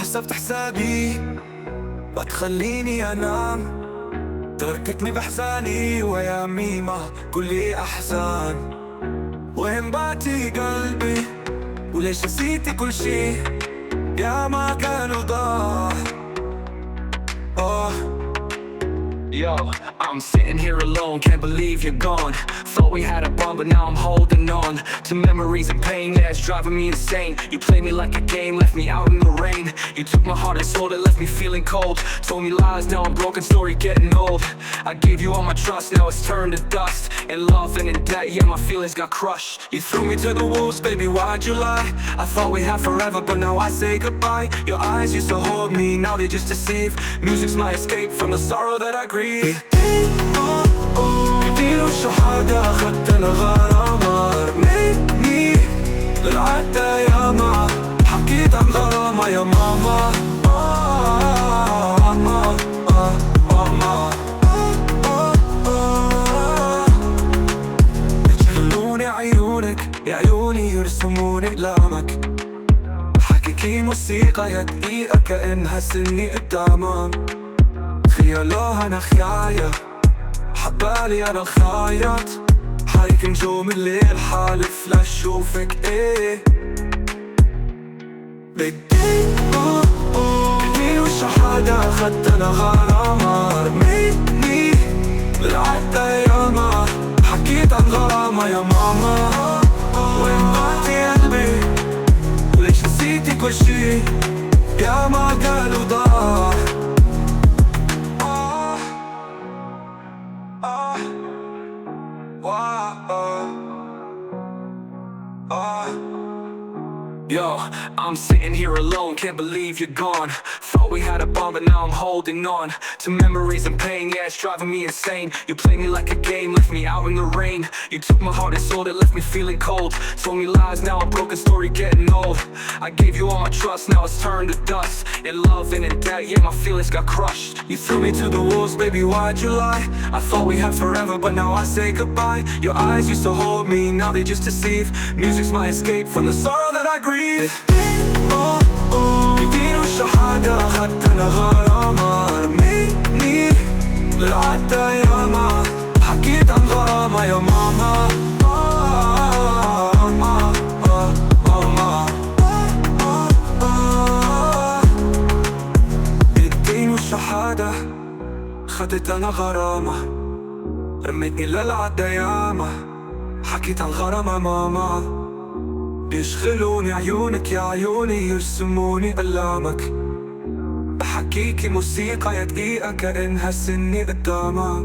حسبت حسابي بتخليني انام، تركتني بحزاني ويا ميمة كلي احزان. وين باتي قلبي وليش نسيتي كل شي؟ يا ما كانوا ضاع. Yo, I'm sitting here alone, can't believe you're gone. Thought we had a bond, but now I'm holding on to memories and pain that's driving me insane. You played me like a game, left me out in the rain. You took my heart and sold it, left me feeling cold. Told me lies, now I'm broken, story getting old. I gave you all my trust, now it's turned to dust. In love and in debt, yeah, my feelings got crushed. You threw me to the wolves, baby, why'd you lie? I thought we had forever, but now I say goodbye. Your eyes used to hold me, now they just deceive. Music's my escape from the sorrow that I grieve. بدي وشو حدا أخدت أنا غرامة، رميتني للعدة ياما، حكيت عن غرامة يا ماما. بتشغلوني عيونك يا عيوني يرسموني أقلامك، بحكيكي موسيقى يا دقيقة كأنها سني قدامك. خيالها أنا خيايا حبالي أنا الخايط، حريك نجوم الليل حالف لأشوفك إيه. بدي وش حدا أخدت أنا غرامة، رميتني بالعدة ياما، حكيت عن غرامة يا ماما. وين بعتي قلبي وليش نسيتي كل شي؟ يا ما قالوا ضاع. Yo, I'm sitting here alone, can't believe you're gone. Thought we had a bond, but now I'm holding on to memories and pain, yeah, it's driving me insane. You played me like a game, left me out in the rain. You took my heart and sold it, left me feeling cold. Told me lies, now I'm broken, story getting old. I gave you all my trust, now it's turned to dust. In love and in debt, yeah, my feelings got crushed. You threw me to the wolves, baby, why'd you lie? I thought we had forever, but now I say goodbye. Your eyes used to hold me, now they just deceive. Music's my escape from the sorrow that I grieve. بدي وش حدا أخدت أنا غرامة، رميتني للعدة ياما، حكيت عن غرامة يا ماما. بدي وش حدا أخدت أنا غرامة، رميتني للعدة ياما، حكيت عن غرامة ماما. بيشغلوني عيونك يا عيوني يرسموني أقلامك، بحكيكي موسيقى يا دقيقة كأنها سني قدامك.